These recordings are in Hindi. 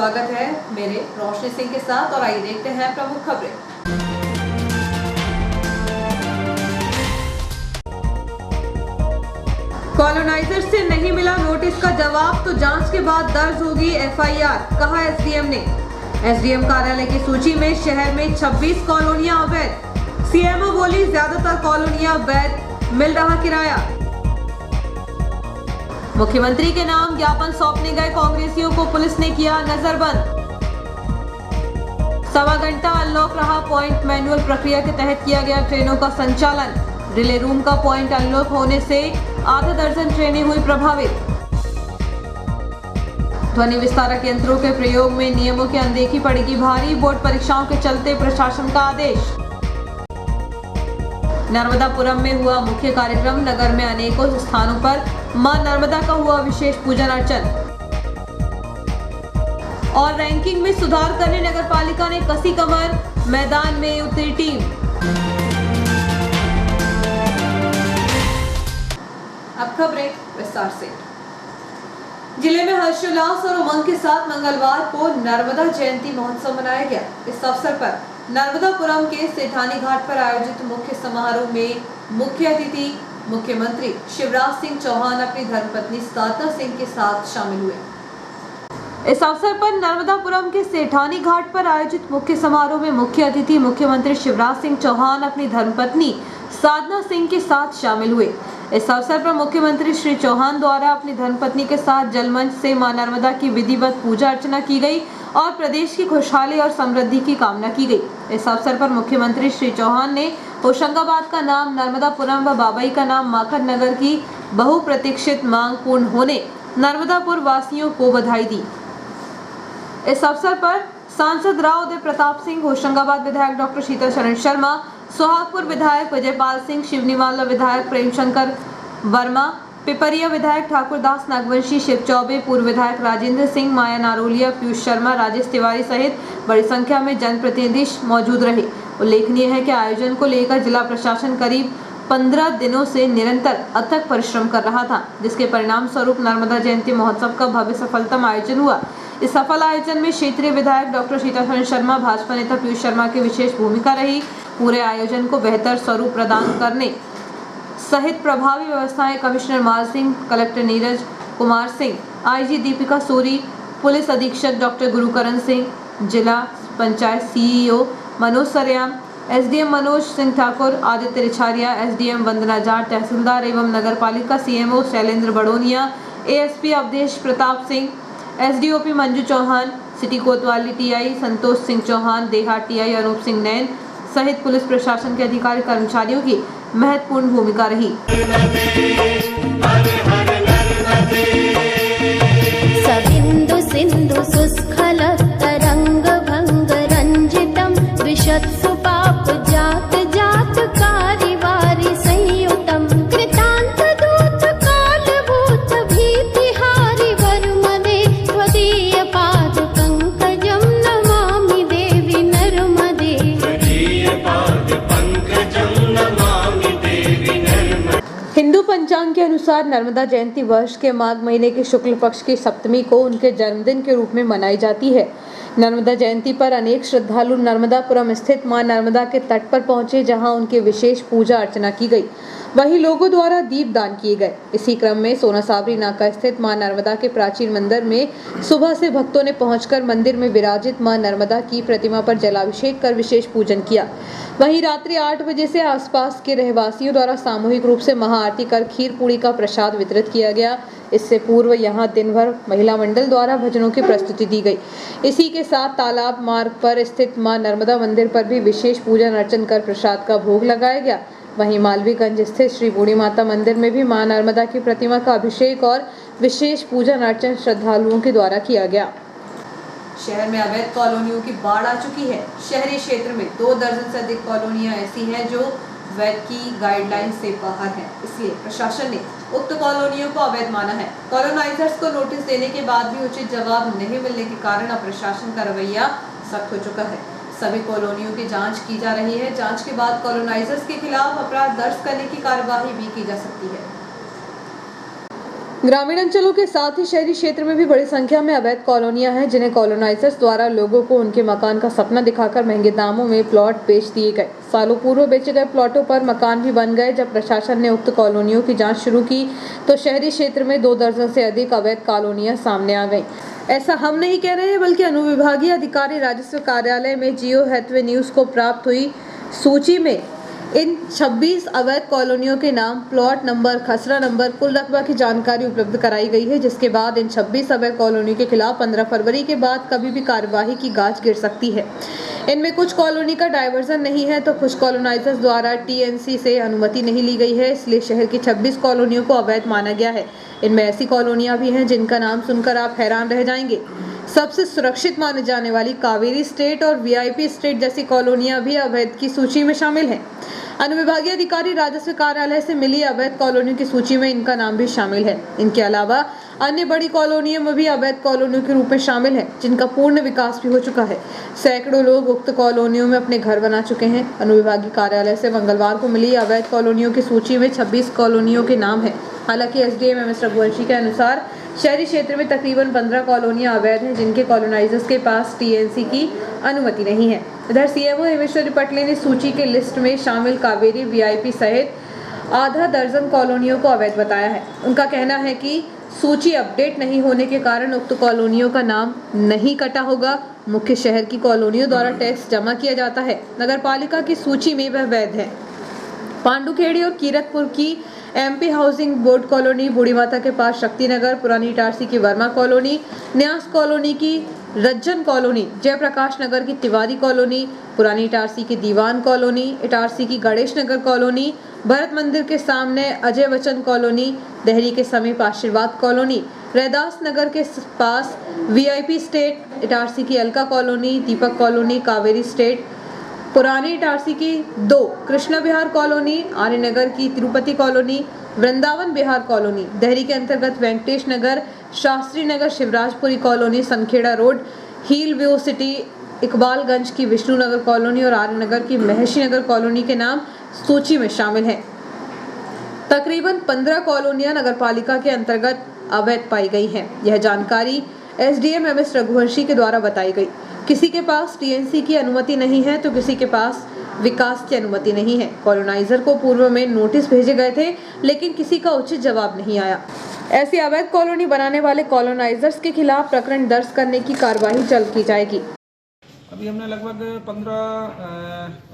स्वागत है मेरे रोशनी सिंह के साथ और आइए देखते हैं प्रमुख खबरें। कॉलोनाइजर से नहीं मिला नोटिस का जवाब तो जांच के बाद दर्ज होगी एफआईआर, कहा एसडीएम ने। एसडीएम कार्यालय की सूची में शहर में 26 कॉलोनियां अवैध। सीएमओ बोली ज्यादातर कॉलोनियां अवैध, मिल रहा किराया। मुख्यमंत्री के नाम ज्ञापन सौंपने गए कांग्रेसियों को पुलिस ने किया नजरबंद। सवा घंटा अनलॉक रहा पॉइंट, मैनुअल प्रक्रिया के तहत किया गया ट्रेनों का संचालन। रिले रूम का पॉइंट अनलॉक होने से आधा दर्जन ट्रेनें हुई प्रभावित। ध्वनि विस्तारक यंत्रों के प्रयोग में नियमों की अनदेखी पड़ेगी भारी, बोर्ड परीक्षाओं के चलते प्रशासन का आदेश। नर्मदापुरम में हुआ मुख्य कार्यक्रम, नगर में अनेकों स्थानों पर मां नर्मदा का हुआ विशेष पूजन अर्चन। और रैंकिंग में सुधार करने नगर पालिका ने कसी कमर, मैदान में उतरी टीम। अब खबरें विस्तार से। जिले में हर्षोल्लास और उमंग के साथ मंगलवार को नर्मदा जयंती महोत्सव मनाया गया। इस अवसर पर नर्मदापुरम के सेठानी घाट पर आयोजित मुख्य समारोह में मुख्य अतिथि मुख्यमंत्री शिवराज सिंह चौहान अपनी धर्मपत्नी साधना सिंह के साथ शामिल हुए। इस अवसर पर नर्मदापुरम के सेठानी घाट पर आयोजित मुख्य समारोह में मुख्य अतिथि मुख्यमंत्री शिवराज सिंह चौहान अपनी धर्मपत्नी साधना सिंह के साथ शामिल हुए। इस अवसर पर मुख्यमंत्री श्री चौहान द्वारा अपनी धर्मपत्नी के साथ जलमंच से मां नर्मदा की विधिवत पूजा अर्चना की गई और प्रदेश की खुशहाली और समृद्धि की कामना की गई। इस अवसर पर मुख्यमंत्री श्री चौहान ने होशंगाबाद का नाम नर्मदापुरम व बाबई का नाम माखन नगर की बहुप्रतीक्षित मांग पूर्ण होने नर्मदापुर वासियों को बधाई दी। इस अवसर पर सांसद राव उदय प्रताप सिंह, होशंगाबाद विधायक डॉक्टर शीतल शरण शर्मा, सोहागपुर विधायक विजयपाल सिंह, शिवनीवाला विधायक प्रेमशंकर वर्मा, पिपरिया विधायक ठाकुरदास नागवंशी, शिव चौबे, पूर्व विधायक राजेंद्र सिंह, माया नारोलिया, पीयूष शर्मा, राजेश तिवारी सहित बड़ी संख्या में जनप्रतिनिधि मौजूद रहे। उल्लेखनीय है कि आयोजन को लेकर जिला प्रशासन करीब 15 दिनों से निरंतर अथक परिश्रम कर रहा था, जिसके परिणाम स्वरूप नर्मदा जयंती महोत्सव का भव्य सफलतम आयोजन हुआ। इस सफल आयोजन में क्षेत्रीय विधायक डॉक्टर शीतल शरण शर्मा, भाजपा नेता पीयूष शर्मा की विशेष भूमिका रही। पूरे आयोजन को बेहतर स्वरूप प्रदान करने सहित प्रभावी व्यवस्थाएं commissioner Mal Singh, collector Neeraj Kumar Singh, IG Deepika Suri, police अधीक्षक डॉक्टर गुरुकरण सिंह, जिला panchayat CEO Manoj Saryam, SDM Manoj Singh Thakur, Aditya Richhariya, SDM Vandana Jat, तहसीलदार एवं नगर पालिका CMO Shailendra Badoniya, ASP Awadhesh Pratap Singh, SDOP Manju Chauhan, city कोतवाली टीआई संतोष सिंह चौहान, देहात टीआई अनूप सिंह नैन सहित पुलिस प्रशासन के अधिकारी कर्मचारियों की महत्वपूर्ण भूमिका रही। सबिंदु सिंधु सुस्खल तरंग भंग रंजितम विशत्सु पाप जात जात कारिवारी संयुतम कृतांत दूत काल भूत भीतिहारी वर्मदे त्वदीय पाद पंकजम नमामि देवी नर्मदे। हिंदू पंचांग के अनुसार नर्मदा जयंती वर्ष के माघ महीने के शुक्ल पक्ष की सप्तमी को उनके जन्मदिन के रूप में मनाई जाती है। नर्मदा जयंती पर अनेक श्रद्धालु नर्मदापुरम स्थित मां नर्मदा के तट पर पहुंचे, जहां उनकी विशेष पूजा अर्चना की गई। वहीं लोगों द्वारा दीप दान किए गए। इसी क्रम में सोनासाबरी नाका स्थित मां नर्मदा के प्राचीन मंदिर में सुबह से भक्तों ने पहुंचकर मंदिर में विराजित मां नर्मदा की प्रतिमा पर जलाभिषेक कर विशेष पूजन किया। वहीं रात्रि 8 बजे से आसपास के रहवासियों द्वारा सामूहिक रूप से महाआरती कर खीर पूरी का प्रसाद वितरित किया गया। इससे पूर्व यहां दिन भर महिला मंडल द्वारा भजनों की प्रस्तुति दी गई। इसी के साथ तालाब मार्ग पर स्थित मां नर्मदा मंदिर पर भी विशेष पूजन अर्चन कर प्रसाद का भोग लगाया गया। वहीं मालवीगंज स्थित श्री बूढ़ी माता मंदिर में भी मां नर्मदा की प्रतिमा का अभिषेक और विशेष पूजन अर्चन श्रद्धालुओं के द्वारा किया गया। शहर में अवैध कॉलोनियों की बाढ़ आ चुकी है। शहरी क्षेत्र में 2 दर्जन से अधिक कॉलोनियां ऐसी हैं जो वैध की गाइडलाइन से बाहर है, इसलिए प्रशासन ने उक्त कॉलोनियों को अवैध माना है। कॉलोनाइजर्स को नोटिस देने के बाद भी उचित जवाब नहीं मिलने के कारण अब प्रशासन का रवैया सख्त हो चुका है। सभी कॉलोनियों की जांच की जा रही है। जांच के बाद कॉलोनाइजर्स के खिलाफ अपराध दर्ज करने की कार्यवाही भी की जा सकती है। ग्रामीण अंचलों के साथ ही शहरी क्षेत्र में भी बड़ी संख्या में अवैध कॉलोनियां हैं, जिन्हें कॉलोनाइजर्स द्वारा लोगों को उनके मकान का सपना दिखाकर महंगे दामों में प्लॉट बेच दिए गए। सालों पूर्व बेचे गए प्लॉटों पर मकान भी बन गए। जब प्रशासन ने उक्त कॉलोनियों की जांच शुरू की तो शहरी क्षेत्र में 2 दर्जन से अधिक अवैध कॉलोनियां सामने आ गईं। ऐसा हम नहीं कह रहे हैं, बल्कि अनुविभागीय अधिकारी राजस्व कार्यालय में जियो हैथवे न्यूज को प्राप्त हुई सूची में इन 26 अवैध कॉलोनियों के नाम, प्लॉट नंबर, खसरा नंबर, कुल रकबा की जानकारी उपलब्ध कराई गई है, जिसके बाद इन 26 अवैध कॉलोनियों के खिलाफ 15 फरवरी के बाद कभी भी कार्यवाही की गाज गिर सकती है। इनमें कुछ कॉलोनी का डायवर्जन नहीं है तो कुछ कॉलोनाइजर्स द्वारा टीएनसी से अनुमति नहीं ली गई है, इसलिए शहर की 26 कॉलोनियों को अवैध माना गया है। इनमें ऐसी कॉलोनियां भी हैं जिनका नाम सुनकर आप हैरान रह जाएंगे। सबसे सुरक्षित माने जाने वाली कावेरी स्टेट और वीआईपी स्टेट जैसी कॉलोनियां भी अवैध की सूची में शामिल हैं। अनुविभागीय अधिकारी राजस्व कार्यालय से मिली अवैध कॉलोनियों की सूची में इनका नाम भी शामिल है। इनके अलावा अन्य बड़ी कॉलोनियों में भी अवैध कॉलोनियों के रूप में शामिल हैं, जिनका पूर्ण विकास भी हो चुका है। सैकड़ों लोग उक्त कॉलोनियों में अपने घर बना चुके हैं। अनुविभागीय कार्यालय से मंगलवार को मिली अवैध कॉलोनियों की सूची में 26 कॉलोनियों के नाम है। हालांकि एसडीएम एमएस रघुवंशी के अनुसार शहरी क्षेत्र में तकरीबन 15 कॉलोनियां अवैध हैं, जिनके कॉलोनाइजर्स के पास टीएनसी की अनुमति नहीं है। इधर सीएमओ हेमेश्वरी पटले ने सूची के लिस्ट में शामिल कावेरी, वीआईपी सहित आधा दर्जन कॉलोनियों को अवैध बताया है। उनका कहना है कि सूची अपडेट नहीं होने के कारण उक्त कॉलोनियों का नाम नहीं कटा होगा। मुख्य शहर की कॉलोनियों द्वारा टैक्स जमा किया जाता है। नगर पालिका की सूची में वह वैध है। पांडुखेड़ी और कीरतपुर की एमपी हाउसिंग बोर्ड कॉलोनी, बूढ़ी माता के पास शक्ति नगर, पुरानी इटारसी की वर्मा कॉलोनी, न्यास कॉलोनी की रज्जन कॉलोनी, जयप्रकाश नगर की तिवारी कॉलोनी, पुरानी इटारसी की दीवान कॉलोनी, इटारसी की गणेश नगर कॉलोनी, भरत मंदिर के सामने अजय बच्चन कॉलोनी, देहरी के समीप आशीर्वाद कॉलोनी, रैदास नगर के पास वीआईपी स्टेट, इटारसी की Alka colony, Deepak colony, Kaveri state, पुरानी इटारसी की 2 कृष्णा विहार कॉलोनी, आर्यनगर की तिरुपति कॉलोनी, वृंदावन विहार कॉलोनी, देहरी के अंतर्गत Venkatesh Nagar, Shastri Nagar, Shivrajpuri colony, Sankheda road, hill view city, Iqbalganj की विष्णु नगर कॉलोनी और आर्यनगर की महर्षि नगर कॉलोनी के नाम सूची में शामिल हैं। तकरीबन 15 कॉलोनियां नगरपालिका के अंतर्गत अवैध पाई गई हैं। यह जानकारी एसडीएम एमएस रघुवंशी के द्वारा बताई गई। किसी के पास टीएनसी की अनुमति नहीं है तो किसी के पास विकास की अनुमति नहीं है। कॉलोनाइजर को पूर्व में नोटिस भेजे गए थे, लेकिन किसी का उचित जवाब नहीं आया। ऐसी अवैध कॉलोनी बनाने वाले कॉलोनाइजर्स के खिलाफ प्रकरण दर्ज करने की कार्यवाही जल्द की जाएगी। अभी हमने लगभग 15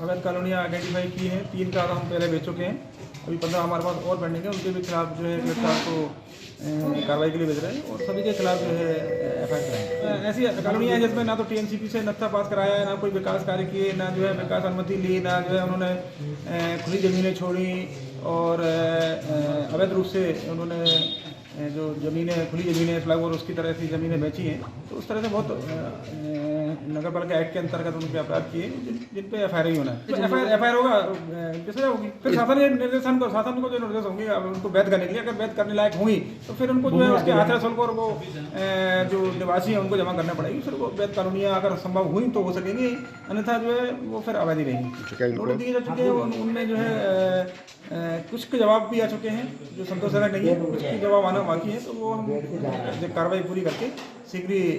अवैध कॉलोनियाँ आइडेंटिफाई की हैं। 3 का हम पहले बेच चुके हैं। अभी 15 हमारे पास और पेंडिंग है। उनके भी खिलाफ जो है गिरफ्तार को कार्रवाई के लिए भेज रहे हैं और सभी के खिलाफ जो है एफआईआर कराएंगे। ऐसी कॉलोनियाँ हैं जिसमें ना तो टीएनसीपी से नक्शा पास कराया है, ना कोई विकास कार्य किए, ना जो है विकास अनुमति ली, ना जो है उन्होंने खुली ज़मीनें छोड़ी और अवैध रूप से उन्होंने जो ज़मीनें, खुली ज़मीनें फ्लैग और उसकी तरह से ज़मीनें बेची हैं। तो उस तरह से बहुत नगर पालिका एक्ट के अंतर्गत उनके अपराध किए जिन पे एफआईआर ही होना है। एफआईआर होगा किससे होगी, फिर शासन को जो निर्देश होंगे उनको वैध करने के लिए, अगर वैध करने लायक होंगी तो फिर उनको जो है उसके आश्रय शुल्क और वो जो निवासी है उनको जमा करना पड़ेगी। फिर वो वैध कॉलोनियाँ अगर संभव हुई तो हो सकेंगी, अन्यथा जो है वो फिर अवैध ही रहेंगी। नोटिस दिए जा चुके हैं, उनमें जो है कुछ के जवाब भी आ चुके हैं जो संतोषजनक नहीं है, कुछ के जवाब आना बाकी है। तो वो हम जब कार्रवाई पूरी करके शीघ्र ही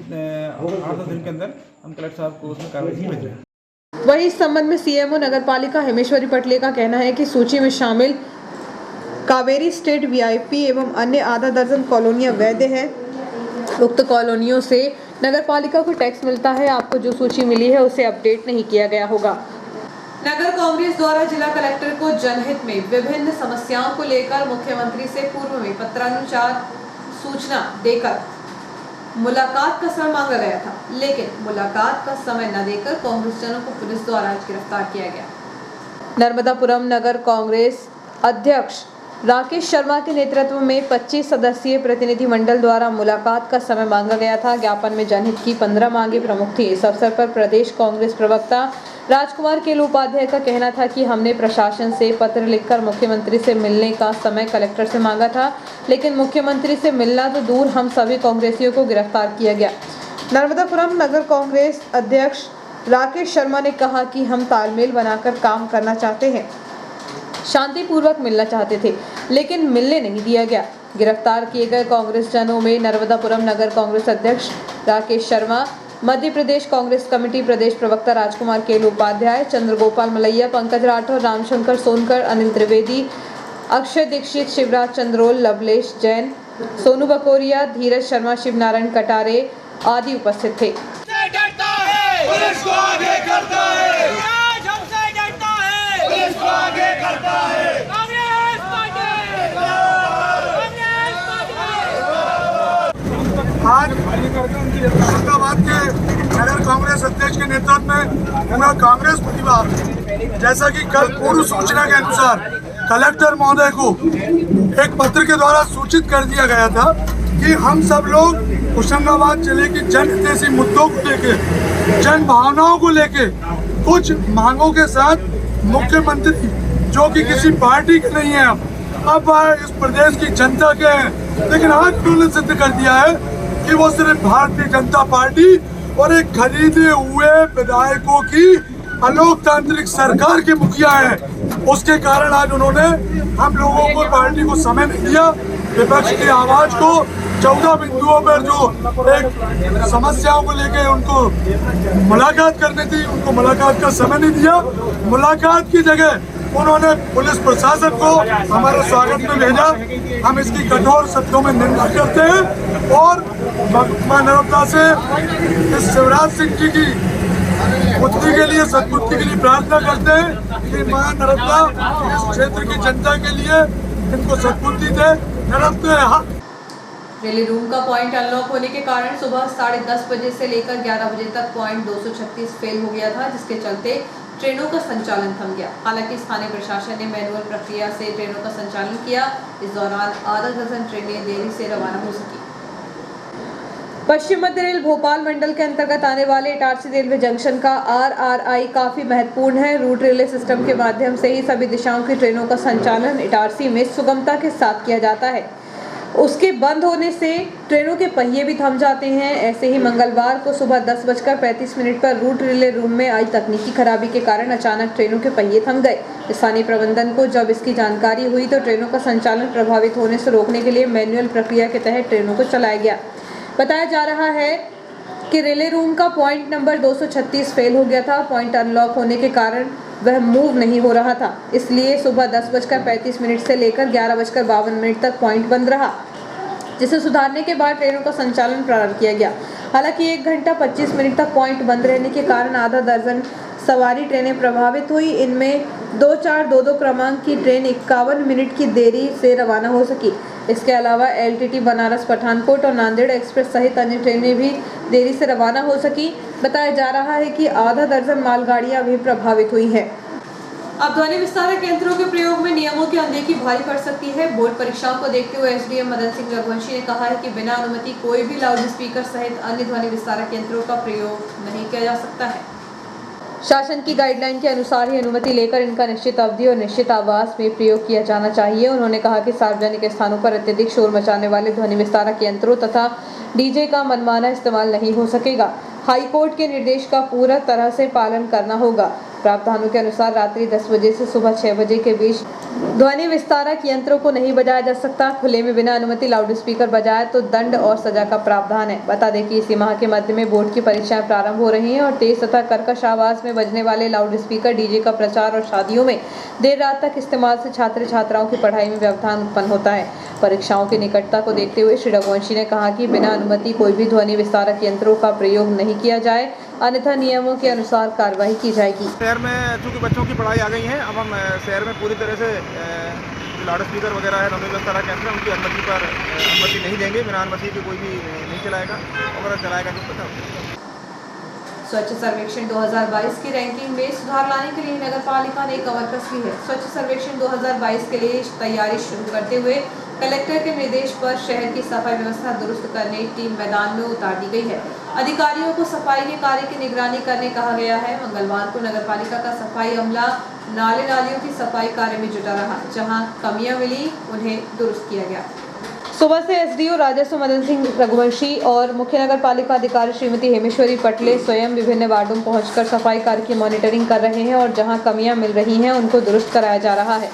8-10 दिन के अंदर हम कलेक्टर साहब को उसमें कार्रवाई भेज रहे हैं। वहीं इस संबंध में सीएमओ नगर पालिका हेमेश्वरी पटले का कहना है कि सूची में शामिल कावेरी स्टेट, वीआईपी एवं अन्य आधा दर्जन कॉलोनियां वैध हैं। उक्त कॉलोनियों से नगर पालिका को टैक्स मिलता है। आपको जो सूची मिली है उसे अपडेट नहीं किया गया होगा। नगर कांग्रेस द्वारा जिला कलेक्टर को जनहित में विभिन्न समस्याओं को लेकर मुख्यमंत्री से पूर्व में पत्रानुसार सूचना देकर मुलाकात का समय मांगा गया था, लेकिन मुलाकात का समय न देकर कांग्रेसजनों को पुलिस द्वारा आज गिरफ्तार किया गया। नर्मदापुरम नगर कांग्रेस अध्यक्ष राकेश शर्मा के नेतृत्व में 25 सदस्यीय प्रतिनिधिमंडल द्वारा मुलाकात का समय मांगा गया था। ज्ञापन में जनहित की 15 मांगे प्रमुख थी। इस अवसर पर प्रदेश कांग्रेस प्रवक्ता राजकुमार केलू उपाध्याय का कहना था कि हमने प्रशासन से पत्र लिखकर मुख्यमंत्री से मिलने का समय कलेक्टर से मांगा था, लेकिन मुख्यमंत्री से मिलना तो दूर, हम सभी कांग्रेसियों को गिरफ्तार किया गया। नर्मदापुरम नगर कांग्रेस अध्यक्ष राकेश शर्मा ने कहा कि हम तालमेल बनाकर काम करना चाहते हैं, शांतिपूर्वक मिलना चाहते थे, लेकिन मिलने नहीं दिया गया। गिरफ्तार किए गए कांग्रेसजनों में नर्मदापुरम नगर कांग्रेस अध्यक्ष राकेश शर्मा, मध्य प्रदेश कांग्रेस कमेटी प्रदेश प्रवक्ता राजकुमार केलू उपाध्याय, चंद्रगोपाल मलैया, पंकज राठौर, रामशंकर सोनकर, अनिल त्रिवेदी, अक्षय दीक्षित, शिवराज चंद्रोल, लवलेश जैन, सोनू बकोरिया, धीरज शर्मा, शिवनारायण कटारे आदि उपस्थित थे। पुलिस को आगे करता है, हमसे डरता है, पुलिस को आगे करता है, कांग्रेस पार्टी, आज औरंगाबाद के नगर कांग्रेस अध्यक्ष के नेतृत्व में पूरा कांग्रेस परिवार, जैसा कि कल पूर्व सूचना के अनुसार कलेक्टर महोदय को एक पत्र के द्वारा सूचित कर दिया गया था कि हम सब लोग होशंगाबाद जिले की जन हितैषी मुद्दों को लेके, जन भावनाओं को लेके कुछ मांगों के साथ मुख्यमंत्री, जो कि किसी पार्टी के नहीं है, अब इस प्रदेश की जनता के हैं, लेकिन आज उन्होंने सिद्ध कर दिया है कि वो सिर्फ भारतीय जनता पार्टी और एक खरीदे हुए विधायकों की अलोकतांत्रिक सरकार के मुखिया हैं। उसके कारण आज उन्होंने हम लोगों को, पार्टी को समय नहीं दिया। विपक्ष की आवाज को 14 बिंदुओं पर जो एक समस्याओं को लेकर उनको मुलाकात करनी थी, उनको मुलाकात का समय नहीं दिया। मुलाकात की जगह उन्होंने पुलिस प्रशासन को हमारे स्वागत में भेजा। हम इसकी कठोर शब्दों में निंदा करते हैं और मां नर्मदा से इस शिवराज सिंह जी की बुद्धि के लिए, सद्बुद्धि के लिए प्रार्थना करते हैं कि मां नर्मदा इस क्षेत्र की जनता के लिए इनको सद्बुद्धि दे। रैली रूम का पॉइंट अनलॉक होने के कारण सुबह 10:30 बजे से लेकर 11 बजे तक पॉइंट 236 फेल हो गया था, जिसके चलते ट्रेनों का संचालन थम गया। हालांकि स्थानीय प्रशासन ने मैनुअल प्रक्रिया से ट्रेनों का संचालन किया। इस दौरान आधा दर्जन ट्रेनें देरी से रवाना हो सकी। पश्चिम मध्य रेल भोपाल मंडल के अंतर्गत आने वाले इटारसी रेलवे जंक्शन का RRI काफी महत्वपूर्ण है। रूट रिले सिस्टम के माध्यम से ही सभी दिशाओं की ट्रेनों का संचालन इटारसी में सुगमता के साथ किया जाता है। उसके बंद होने से ट्रेनों के पहिए भी थम जाते हैं। ऐसे ही मंगलवार को सुबह 10:35 पर रूट रिले रूम में आई तकनीकी खराबी के कारण अचानक ट्रेनों के पहिए थम गए। स्थानीय प्रबंधन को जब इसकी जानकारी हुई तो ट्रेनों का संचालन प्रभावित होने से रोकने के लिए मैनुअल प्रक्रिया के तहत ट्रेनों को चलाया गया। बताया जा रहा है कि रिले रूम का पॉइंट नंबर 236 फेल हो गया था। पॉइंट अनलॉक होने के कारण वह मूव नहीं हो रहा था, इसलिए सुबह 10:35 से लेकर 11:52 तक पॉइंट बंद रहा, जिसे सुधारने के बाद ट्रेनों का संचालन प्रारंभ किया गया। हालांकि 1 घंटा 25 मिनट तक पॉइंट बंद रहने के कारण आधा दर्जन सवारी ट्रेनें प्रभावित हुई। इनमें 2422 क्रमांक की ट्रेन 51 मिनट की देरी से रवाना हो सकी। इसके अलावा LTT बनारस पठानकोट और नांदेड़ एक्सप्रेस सहित अन्य ट्रेनें भी देरी से रवाना हो सकी। बताया जा रहा है कि आधा दर्जन मालगाड़ियां भी प्रभावित हुई हैं। अब ध्वनि विस्तारक यंत्रों के प्रयोग में नियमों की अनदेखी भारी पड़ सकती है। बोर्ड परीक्षाओं को देखते हुए SDM मदन सिंह रघुवंशी ने कहा है कि बिना अनुमति कोई भी लाउड स्पीकर सहित अन्य ध्वनि विस्तारक यंत्रों का प्रयोग नहीं किया जा सकता है। शासन की गाइडलाइन के अनुसार ही अनुमति लेकर इनका निश्चित अवधि और निश्चित आवास में प्रयोग किया जाना चाहिए। उन्होंने कहा कि सार्वजनिक स्थानों पर अत्यधिक शोर मचाने वाले ध्वनि विस्तारक यंत्रों तथा DJ का मनमाना इस्तेमाल नहीं हो सकेगा। हाईकोर्ट के निर्देश का पूरा तरह से पालन करना होगा। प्रावधानों के अनुसार रात्रि 10 बजे से सुबह 6 बजे के बीच ध्वनि विस्तारक यंत्रों को नहीं बजाया जा सकता। खुले में बिना अनुमति लाउड स्पीकर बजाए तो दंड और सजा का प्रावधान है। बता दें कि इसी माह के मध्य में बोर्ड की परीक्षाएं प्रारंभ हो रही हैं और तेज तथा कर्कश आवाज में बजने वाले लाउड स्पीकर DJ का प्रचार और शादियों में देर रात तक इस्तेमाल से छात्र छात्राओं की पढ़ाई में व्यवधान उत्पन्न होता है। परीक्षाओं की निकटता को देखते हुए श्री रघुवंशी ने कहा कि बिना अनुमति कोई भी ध्वनि विस्तारक यंत्रों का प्रयोग नहीं किया जाए, अन्यथा नियमों के अनुसार कार्रवाई की जाएगी। शहर में चूँकि बच्चों की पढ़ाई आ गई है, अब हम शहर में पूरी तरह से लाउड स्पीकर वगैरह है, ध्वनि विस्तारक यंत्र, उनकी अनुमति नहीं देंगे। बिना अनुमति के कोई भी नहीं चलाएगा, और चलाएगा तो पता। स्वच्छ सर्वेक्षण 2022 की रैंकिंग में सुधार लाने के लिए नगर पालिका ने कमर कस ली है। स्वच्छ सर्वेक्षण 2022 के लिए तैयारी शुरू करते हुए कलेक्टर के निर्देश पर शहर की सफाई व्यवस्था दुरुस्त करने टीम मैदान में उतार दी गई है। अधिकारियों को सफाई के कार्य की निगरानी करने कहा गया है। मंगलवार को नगर पालिका का सफाई अमला नाले नालियों की सफाई कार्य में जुटा रहा। जहां कमियां मिली उन्हें दुरुस्त किया गया। सुबह से SDO राजस्व मदन सिंह रघुवंशी और मुख्य नगर पालिका अधिकारी श्रीमती हेमेश्वरी पटले स्वयं विभिन्न वार्डों में पहुंचकर सफाई कार्य की मॉनिटरिंग कर रहे हैं और जहां कमियां मिल रही हैं उनको दुरुस्त कराया जा रहा है।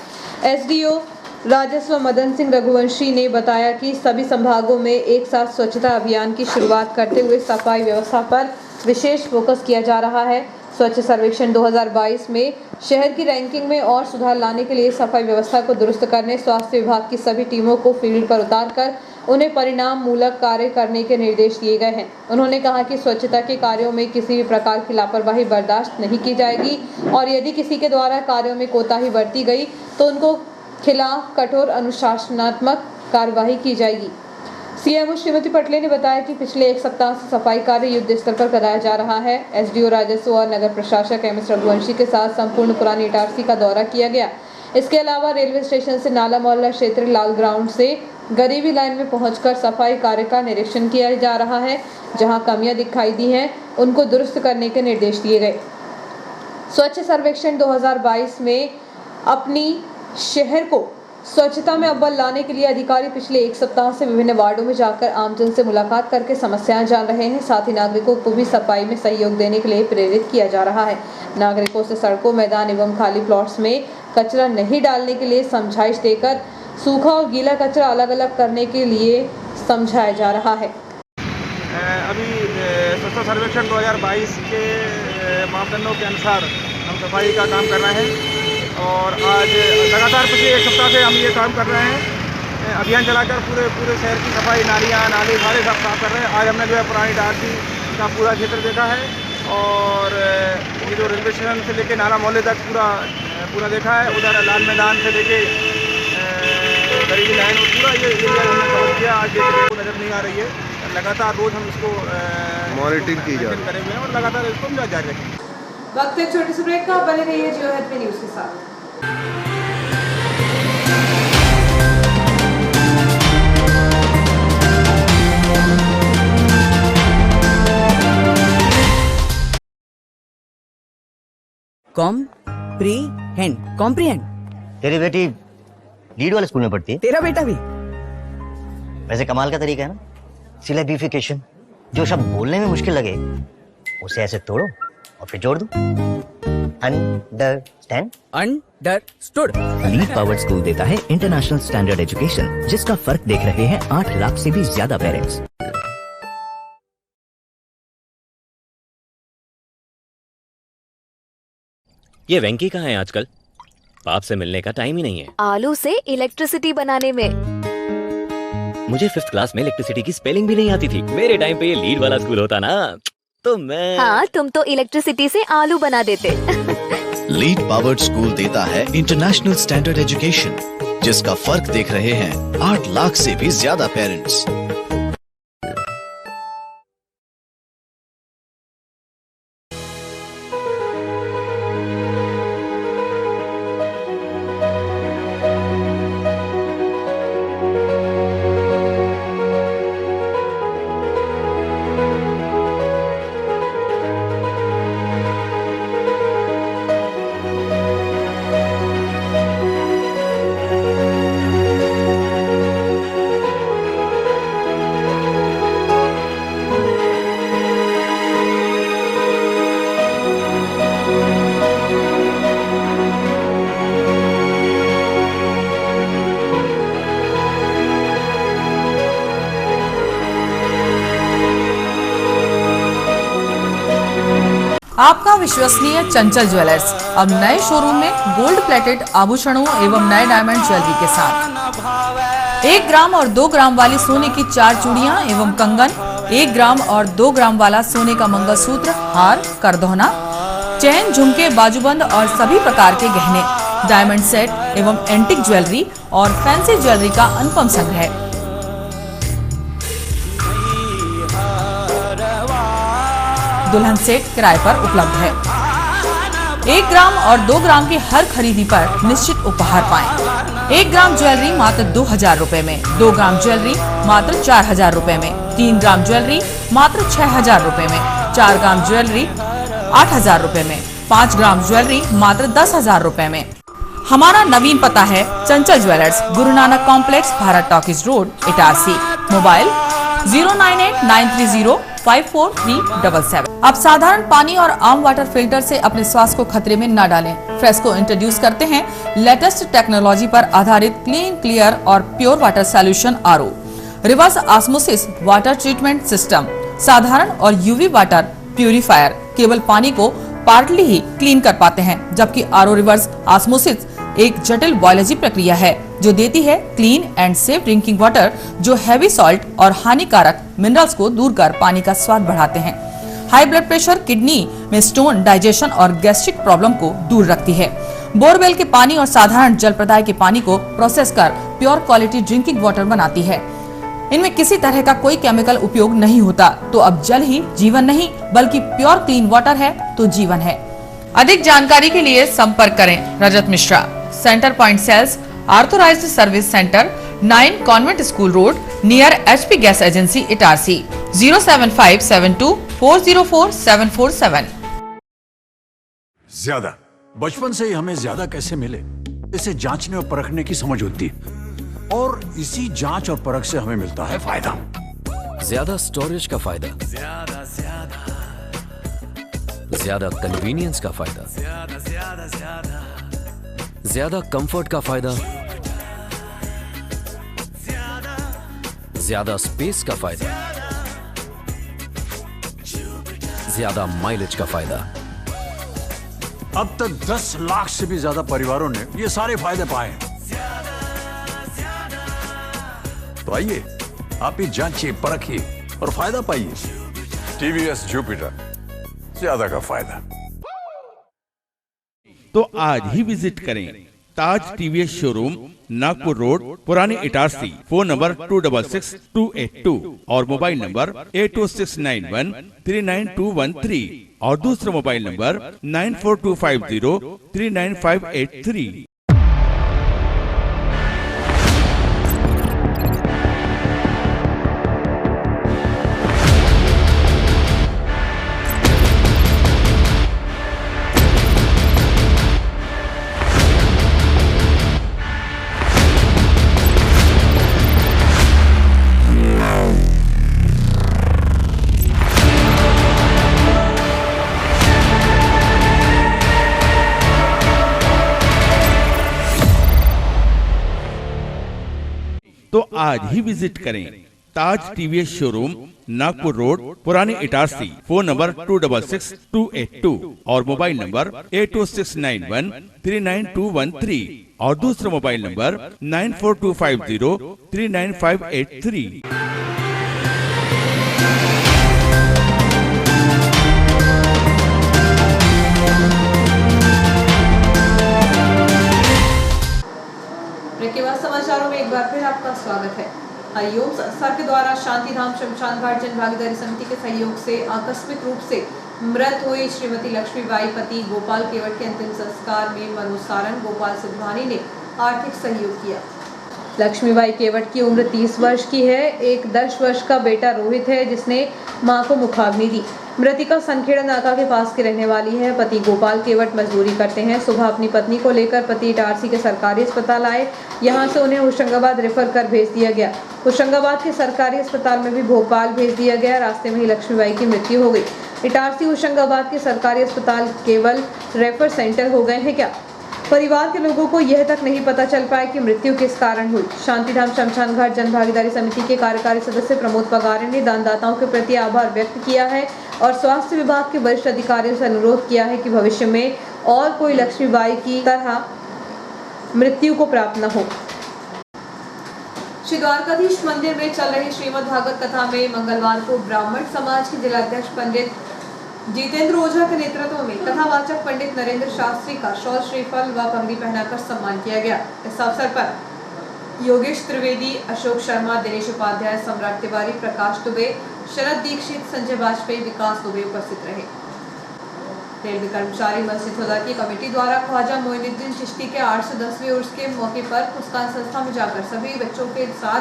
SDO राजस्व मदन सिंह रघुवंशी ने बताया कि सभी संभागों में एक साथ स्वच्छता अभियान की शुरुआत करते हुए सफाई व्यवस्था पर विशेष फोकस किया जा रहा है। स्वच्छ सर्वेक्षण 2022 में शहर की रैंकिंग में और सुधार लाने के लिए सफाई व्यवस्था को दुरुस्त करने स्वास्थ्य विभाग की सभी टीमों को फील्ड पर उतारकर उन्हें परिणाम मूलक कार्य करने के निर्देश दिए गए हैं। उन्होंने कहा कि स्वच्छता के कार्यों में किसी भी प्रकार की लापरवाही बर्दाश्त नहीं की जाएगी और यदि किसी के द्वारा कार्यों में कोताही बरती गई तो उनको खिलाफ कठोर अनुशासनात्मक कार्यवाही की जाएगी। सीएमओ श्रीमती पटले ने बताया कि पिछले एक सप्ताह से सफाई कार्य युद्ध स्तर पर कराया जा रहा है। एसडीओ राजस्व और नगर प्रशासक एमएस रघुवंशी के साथ संपूर्ण पुरानी इटारसी का दौरा किया गया। इसके अलावा रेलवे स्टेशन से नाला मोहल्ला क्षेत्र लाल ग्राउंड से गरीबी लाइन में पहुंचकर सफाई कार्य का निरीक्षण किया जा रहा है। जहां कमियां दिखाई दी हैं उनको दुरुस्त करने के निर्देश दिए गए। स्वच्छ सर्वेक्षण 2022 में अपनी शहर को स्वच्छता में अव्वल लाने के लिए अधिकारी पिछले एक सप्ताह से विभिन्न वार्डों में जाकर आमजन से मुलाकात करके समस्याएं जान रहे हैं। साथ ही नागरिकों को भी सफाई में सहयोग देने के लिए प्रेरित किया जा रहा है। नागरिकों से सड़कों, मैदान एवं खाली प्लॉट्स में कचरा नहीं डालने के लिए समझाइश देकर सूखा और गीला कचरा अलग अलग करने के लिए समझाया जा रहा है। अभी स्वच्छ सर्वेक्षण 2022 के मापदंडों के अनुसार हम सफाई का काम कर रहे हैं और आज लगातार पिछले एक सप्ताह से हम ये काम कर रहे हैं। अभियान चलाकर पूरे शहर की सफाई, नालियाँ, नाले सारे साफ कर रहे हैं। आज हमने जो है पुरानी इटारसी का पूरा क्षेत्र देखा है और ये जो रेलवे स्टेशन से लेके नाला मोहल्ले तक पूरा देखा है। उधर लाल मैदान से लेके गरीबी लाइन और पूरा ये एरिया हमने कवर किया। आज देखने को नज़र नहीं आ रही है। लगातार रोज हम इसको मॉनिटरिंग की जा रही है और लगातार इसको जारी रखेंगे। वक्त एक छोटे से ब्रेक का, बने रहिए जियो हेल्प न्यूज़ के साथ। कॉम्प्रीहेंड। तेरी बेटी लीड वाले स्कूल में पढ़ती है। तेरा बेटा भी। वैसे कमाल का तरीका है ना, सिलेबिफिकेशन। जो शब्द बोलने में मुश्किल लगे उसे ऐसे तोड़ो और फिर जोड़ दो। Understand? Understood. Lead powered school देता है इंटरनेशनल स्टैंडर्ड एजुकेशन, जिसका फर्क देख रहे हैं 8 लाख से भी ज्यादा पेरेंट्स। ये वेंकी कहाँ है आजकल? बाप से मिलने का टाइम ही नहीं है। आलू से इलेक्ट्रिसिटी बनाने में। मुझे 5th क्लास में इलेक्ट्रिसिटी की स्पेलिंग भी नहीं आती थी। मेरे टाइम पे ये लीड वाला स्कूल होता ना तो मैं। हाँ, तुम तो इलेक्ट्रिसिटी से आलू बना देते। लीड पावर्ड स्कूल देता है इंटरनेशनल स्टैंडर्ड एजुकेशन, जिसका फर्क देख रहे हैं 8 लाख से भी ज्यादा पेरेंट्स। आपका विश्वसनीय चंचल ज्वेलर्स अब नए शोरूम में गोल्ड प्लेटेड आभूषणों एवं नए डायमंड ज्वेलरी के साथ 1 ग्राम और 2 ग्राम वाली सोने की 4 चूड़ियां एवं कंगन, 1 ग्राम और 2 ग्राम वाला सोने का मंगलसूत्र, हार, करदौना, चैन, झुमके, बाजूबंद और सभी प्रकार के गहने, डायमंड सेट एवं एंटिक ज्वेलरी और फैंसी ज्वेलरी का अनुपम संग्रह। दुल्हन सेट किराए पर उपलब्ध है। 1 ग्राम और 2 ग्राम की हर खरीदी पर निश्चित उपहार पाएं। 1 ग्राम ज्वेलरी मात्र 2000 रुपए में, 2 ग्राम ज्वेलरी मात्र 4000 रुपए में, 3 ग्राम ज्वेलरी मात्र 6000 रुपए में, 4 ग्राम ज्वेलरी 8000 रुपए में, 5 ग्राम ज्वेलरी मात्र 10000 रुपए में। हमारा नवीन पता है चंचल jewellers, Guru Nanak complex, Bharat talkies road, Itarsi. Mobile 09893054377। आप साधारण पानी और आम वाटर फिल्टर से अपने स्वास्थ्य को खतरे में न डालें। फ्रेस्को इंट्रोड्यूस करते हैं लेटेस्ट टेक्नोलॉजी पर आधारित क्लीन, क्लियर और pure water solution RO, reverse osmosis water treatment system, साधारण और यूवी वाटर प्यूरिफायर केवल पानी को पार्टली ही क्लीन कर पाते हैं, जबकि आरओ रिवर्स ऑस्मोसिस एक जटिल बायोलॉजी प्रक्रिया है जो देती है clean and safe drinking water जो हैवी सॉल्ट और हानिकारक मिनरल्स को दूर कर पानी का स्वाद बढ़ाते हैं। हाई ब्लड प्रेशर, किडनी में स्टोन, डाइजेशन और गैस्ट्रिक प्रॉब्लम को दूर रखती है। बोरवेल के पानी और साधारण जल प्रदाय के पानी को प्रोसेस कर प्योर क्वालिटी ड्रिंकिंग वाटर बनाती है। इनमें किसी तरह का कोई केमिकल उपयोग नहीं होता। तो अब जल ही जीवन नहीं बल्कि प्योर क्लीन वाटर है तो जीवन है। अधिक जानकारी के लिए संपर्क करें Rajat Mishra, centre point sales, authorised service centre, 9 convent school road, near HP gas agency, Itarsi, 07572404747। ज्यादा बचपन से ही हमें ज्यादा कैसे मिले इसे जांचने और परखने की समझ होती है, और इसी जांच और परख से हमें मिलता है फायदा। ज्यादा स्टोरेज का फायदा, ज्यादा कन्वीनियंस का फायदा, ज्यादा कंफर्ट का फायदा, ज्यादा स्पेस का फायदा, ज्यादा माइलेज का फायदा। अब तक 10 लाख से भी ज्यादा परिवारों ने ये सारे फायदे पाए हैं। तो आइए आप ही जांचिए, परखिए और फायदा पाइए। TVS जुपिटर, ज्यादा का फायदा। तो आज ही विजिट करें ताज TVS शोरूम, नागपुर रोड, पुरानी इटारसी। फोन नंबर 266282 और मोबाइल नंबर 80691399213 और दूसरा मोबाइल नंबर 9425039583। तो आज ही विजिट करें ताज TVS शोरूम, नागपुर रोड, पुरानी इटारसी। फोन नंबर 266282 और मोबाइल नंबर 80691399213 और दूसरा मोबाइल नंबर 9425039583। समाचारों में एक बार फिर आपका स्वागत है। हरिओम संस्था के द्वारा शांतिधाम शमशान घाट जन भागीदारी समिति के सहयोग से आकस्मिक रूप से मृत हुई श्रीमती लक्ष्मीबाई पति गोपाल केवट के अंतिम संस्कार में मनोज सारन, गोपाल सिद्धवानी ने आर्थिक सहयोग किया। लक्ष्मीबाई केवट की उम्र 30 वर्ष की है। एक 10 वर्ष का बेटा रोहित है जिसने मां को मुखाग्नि दी। मृतिका सनखेड़ा नाका के पास की रहने वाली है। पति गोपाल केवट मजदूरी करते हैं। सुबह अपनी पत्नी को लेकर पति इटारसी के सरकारी अस्पताल आए। यहां से उन्हें होशंगाबाद रेफर कर भेज दिया गया। होशंगाबाद के सरकारी अस्पताल में भी भोपाल भेज दिया गया। रास्ते में ही लक्ष्मीबाई की मृत्यु हो गई। इटारसी होशंगाबाद के सरकारी अस्पताल केवल रेफर सेंटर हो गए हैं क्या? परिवार के लोगों को यह तक नहीं पता चल पाया कि मृत्यु किस कारण हुई। शांतिधाम शमशान घाट जन भागीदारी समिति के कार्यकारी सदस्य प्रमोद पगारे ने दानदाताओं के प्रति आभार व्यक्त किया है और स्वास्थ्य विभाग के वरिष्ठ अधिकारियों से अनुरोध किया है कि भविष्य में और कोई लक्ष्मीबाई की तरह मृत्यु को प्राप्त न हो। श्री द्वारकाधीश मंदिर में चल रही श्रीमद् भागवत कथा में मंगलवार को ब्राह्मण समाज के जिलाध्यक्ष पंडित जितेंद्र ओझा के नेतृत्व में कथावाचक पंडित नरेंद्र शास्त्री का शॉल, श्रीफल व पगड़ी पहनाकर सम्मान किया गया। इस अवसर पर योगेश त्रिवेदी, अशोक शर्मा, दिनेश उपाध्याय, सम्राट तिवारी, प्रकाश दुबे, शरद दीक्षित, संजय वाजपेयी, विकास दुबे उपस्थित रहे। रेलवे कर्मचारी मस्जिद हुदा की कमेटी द्वारा ख्वाजा मोइनुद्दीन चिश्ती के 810वें उर्स के मौके पर मुस्कान संस्था में जाकर सभी बच्चों के साथ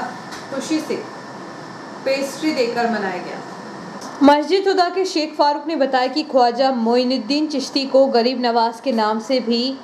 खुशी से पेस्ट्री देकर मनाया गया। मस्जिद हुदा के शेख फारूक ने बताया कि ख्वाजा मोइनुद्दीन चिश्ती को गरीब नवाज के नाम से भी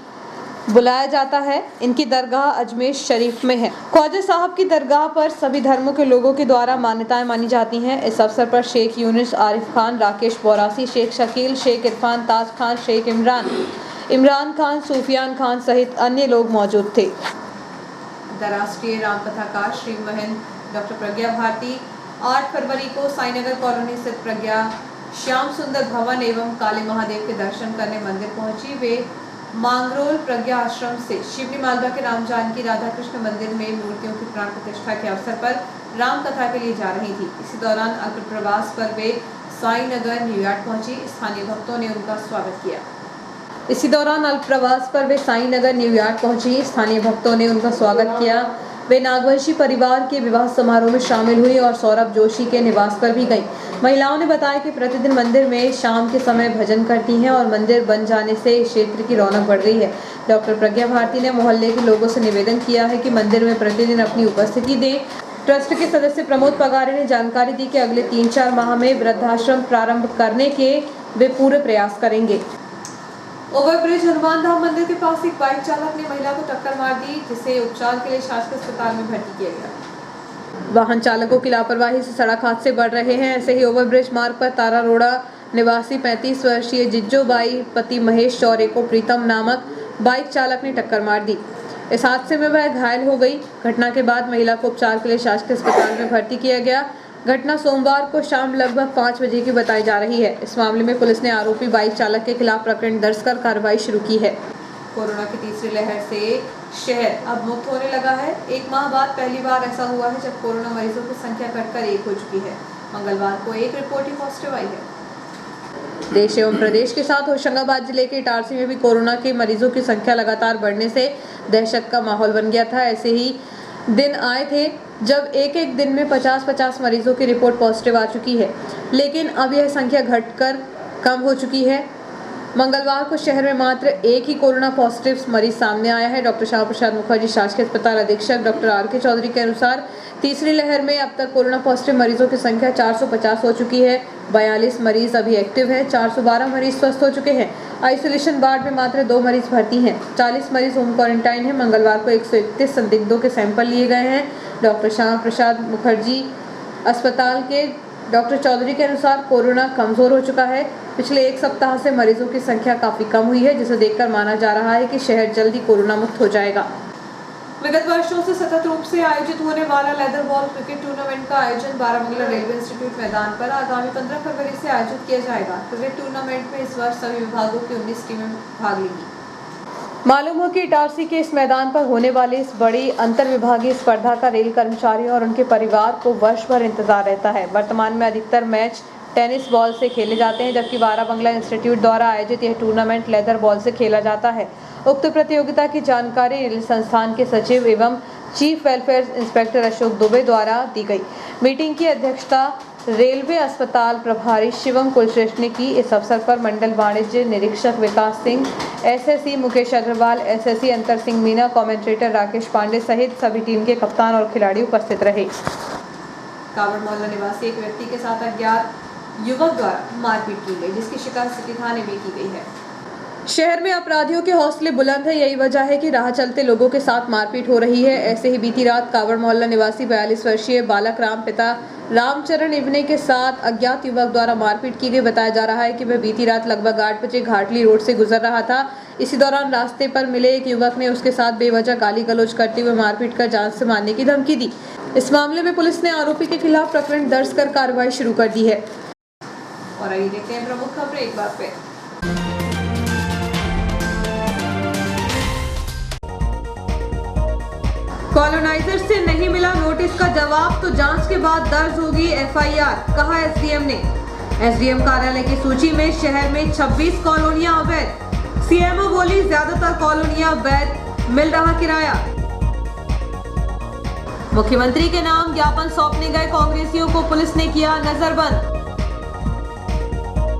बुलाया जाता है। इनकी दरगाह अजमेर शरीफ में है। ख्वाजा साहब की दरगाह पर सभी धर्मों के लोगों के द्वारा मान्यताएं मानी जाती हैं। इस अवसर पर शेख यूनुस, आरिफ खान, राकेश बोरासी, शेख शकील, शेख इरफान, ताज खान, शेख इमरान खान, सूफियान खान सहित अन्य लोग मौजूद थे। अंतर्राष्ट्रीय राम कथाकार श्री महंत डॉक्टर प्रज्ञा भारती 8 फरवरी को साईनगर कॉलोनी स्थित प्रज्ञा श्याम सुंदर भवन एवं काली महादेव के दर्शन करने मंदिर पहुंची। वे मांगरोल प्रज्ञा आश्रम से शिवनी मालवा के राम जानकी राधा कृष्ण मंदिर में मूर्तियों की प्राण प्रतिष्ठा के अवसर पर राम कथा के लिए जा रही थी। इसी दौरान अल्प प्रवास पर वे साईनगर न्यूयॉर्क पहुंची। स्थानीय भक्तों ने उनका स्वागत किया। वे नागवंशी परिवार के विवाह समारोह में शामिल हुई और सौरभ जोशी के निवास पर भी गईं। महिलाओं ने बताया कि प्रतिदिन मंदिर में शाम के समय भजन करती हैं और मंदिर बन जाने से इस क्षेत्र की रौनक बढ़ गई है। डॉक्टर प्रज्ञा भारती ने मोहल्ले के लोगों से निवेदन किया है कि मंदिर में प्रतिदिन अपनी उपस्थिति दें। ट्रस्ट के सदस्य प्रमोद पगारे ने जानकारी दी कि अगले 3-4 माह में वृद्धाश्रम प्रारंभ करने के वे पूरे प्रयास करेंगे। ओवरब्रिज हनुमान धाम मंदिर के पास एक बाइक चालक ने महिला को टक्कर मार दी, जिसे उपचार के लिए शासकीय अस्पताल में भर्ती किया गया। वाहन चालकों की लापरवाही से सड़क हादसे बढ़ रहे हैं। ऐसे ही ओवरब्रिज मार्ग पर तारा रोड़ा निवासी 35 वर्षीय जिज्जो बाई पति महेश चौरे को प्रीतम नामक बाइक चालक ने टक्कर मार दी। इस हादसे में वह घायल हो गई। घटना के बाद महिला को उपचार के लिए शासकीय अस्पताल में भर्ती किया गया। घटना सोमवार को शाम लगभग 5 बजे की बताई जा रही है। इस मामले में पुलिस ने आरोपी बाइक चालक के खिलाफ प्रकरण दर्ज कर कार्रवाई शुरू की है। कोरोना की तीसरी लहर से शहर अब मुक्त होने लगा है। 1 माह बाद पहली बार ऐसा हुआ है जब कोरोना मरीजों की संख्या घटकर 1 हो चुकी है। मंगलवार को 1 रिपोर्ट ही पॉजिटिव आई है। देश एवं प्रदेश के साथ होशंगाबाद जिले के इटारसी में भी कोरोना के मरीजों की संख्या लगातार बढ़ने से दहशत का माहौल बन गया था। ऐसे ही दिन आए थे जब एक दिन में 50-50 मरीजों की रिपोर्ट पॉजिटिव आ चुकी है, लेकिन अब यह संख्या घटकर कम हो चुकी है। मंगलवार को शहर में मात्र 1 ही कोरोना पॉजिटिव मरीज सामने आया है। डॉक्टर श्यामा प्रसाद मुखर्जी शासकीय अस्पताल अधीक्षक डॉक्टर R.K. चौधरी के अनुसार तीसरी लहर में अब तक कोरोना पॉजिटिव मरीजों की संख्या 450 हो चुकी है। 42 मरीज अभी एक्टिव है। 412 मरीज स्वस्थ हो चुके हैं। आइसोलेशन वार्ड में मात्र 2 मरीज भर्ती हैं। 40 मरीज होम क्वारंटाइन है। मंगलवार को 131 संदिग्धों के सैंपल लिए गए हैं। डॉक्टर श्यामा प्रसाद मुखर्जी अस्पताल के डॉक्टर चौधरी के अनुसार कोरोना कमजोर हो चुका है। पिछले 1 सप्ताह से मरीजों की संख्या काफी कम हुई है, जिसे देखकर माना जा रहा है कि शहर जल्दी कोरोना मुक्त हो जाएगा। विगत वर्षों से सतत रूप से आयोजित होने वाला लेदर बॉल क्रिकेट टूर्नामेंट का आयोजन बाराबंगला रेलवे इंस्टीट्यूट मैदान पर आगामी 15 फरवरी से आयोजित किया जाएगा। क्रिकेट टूर्नामेंट में इस वर्ष सभी विभागों की 19 टीमें भाग लेंगी। मालूम हो कि इटारसी के इस मैदान पर होने वाली इस बड़ी अंतर विभागीय स्पर्धा का रेल कर्मचारियों और उनके परिवार को वर्ष भर इंतजार रहता है। वर्तमान में अधिकतर मैच टेनिस बॉल से खेले जाते हैं, जबकि बाराबंगला इंस्टीट्यूट द्वारा आयोजित यह टूर्नामेंट लेदर बॉल से खेला जाता है। उक्त प्रतियोगिता की जानकारी रेल संस्थान के सचिव एवं chief welfare inspector Ashok Dubey द्वारा दी गई। मीटिंग की अध्यक्षता रेलवे अस्पताल प्रभारी शिवम कुलश्रेष्ठ ने की। इस अवसर पर मंडल वाणिज्य निरीक्षक विकास सिंह, SSE मुकेश अग्रवाल, SSE अंतर सिंह मीना, कमेंटेटर राकेश पांडे सहित सभी टीम के कप्तान और खिलाड़ी उपस्थित रहे। कावड़ मोहल्ला निवासी एक व्यक्ति के साथ अज्ञात युवक द्वारा मारपीट की गई, जिसकी शिकायत सिटी थाने में की गई है। शहर में अपराधियों के हौसले बुलंद है। यही वजह है कि राह चलते लोगों के साथ मारपीट हो रही है। ऐसे ही बीती रात कावड़ मोहल्ला निवासी 42 वर्षीय बालक राम पिता रामचरण इवने के साथ अज्ञात युवक द्वारा मारपीट की गई। बताया जा रहा है कि वह बीती रात लगभग 8 बजे घाटली रोड से गुजर रहा था। इसी दौरान रास्ते पर मिले एक युवक ने उसके साथ बेवजह गाली गलौज करते हुए मारपीट कर जान से मारने की धमकी दी। इस मामले में पुलिस ने आरोपी के खिलाफ प्रकरण दर्ज कर कार्रवाई शुरू कर दी है। और आइए देखते हैं प्रमुख खबरें एक बार फिर। कॉलोनाइजर से नहीं मिला नोटिस का जवाब तो जांच के बाद दर्ज होगी FIR, कहा SDM ने। SDM कार्यालय की सूची में शहर में 26 कॉलोनियां अवैध। CMO बोली ज्यादातर कॉलोनियां वैध, मिल रहा किराया। मुख्यमंत्री के नाम ज्ञापन सौंपने गए कांग्रेसियों को पुलिस ने किया नजरबंद।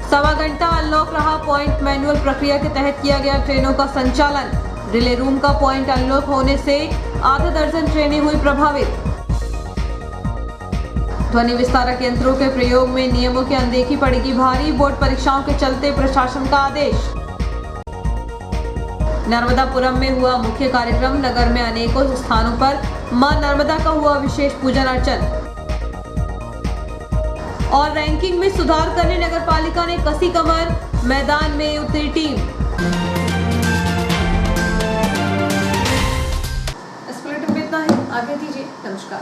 1.25 घंटा अनलॉक रहा पॉइंट। मैनुअल प्रक्रिया के तहत किया गया ट्रेनों का संचालन। रिले रूम का पॉइंट अनलॉक होने से आधा दर्जन ट्रेनें हुई प्रभावित। ध्वनि विस्तारक यंत्रों के प्रयोग में नियमों की अनदेखी पड़ेगी भारी। बोर्ड परीक्षाओं के चलते प्रशासन का आदेश। नर्मदापुरम में हुआ मुख्य कार्यक्रम। नगर में अनेकों स्थानों पर मां नर्मदा का हुआ विशेष पूजन अर्चन। और रैंकिंग में सुधार करने नगर पालिका ने कसी कमर, मैदान में उतरी टीम। इस बुलेटिन में इतना ही, आगे दीजिए, नमस्कार।